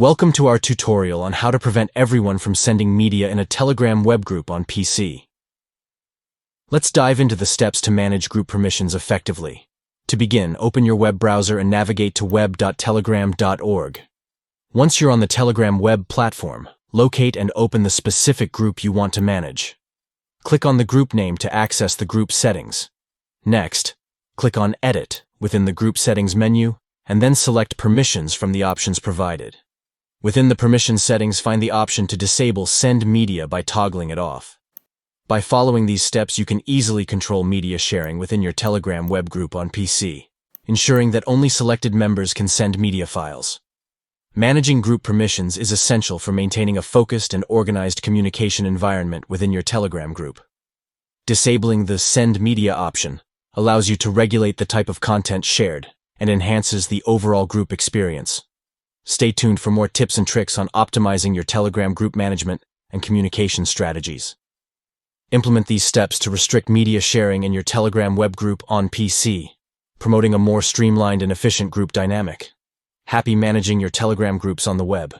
Welcome to our tutorial on how to prevent everyone from sending media in a Telegram web group on PC. Let's dive into the steps to manage group permissions effectively. To begin, open your web browser and navigate to web.telegram.org. Once you're on the Telegram web platform, locate and open the specific group you want to manage. Click on the group name to access the group settings. Next, click on Edit within the group settings menu, and then select Permissions from the options provided. Within the permissions settings, find the option to disable Send Media by toggling it off. By following these steps, you can easily control media sharing within your Telegram web group on PC, ensuring that only selected members can send media files. Managing group permissions is essential for maintaining a focused and organized communication environment within your Telegram group. Disabling the Send Media option allows you to regulate the type of content shared and enhances the overall group experience. Stay tuned for more tips and tricks on optimizing your Telegram group management and communication strategies. Implement these steps to restrict media sharing in your Telegram web group on PC, promoting a more streamlined and efficient group dynamic. Happy managing your Telegram groups on the web.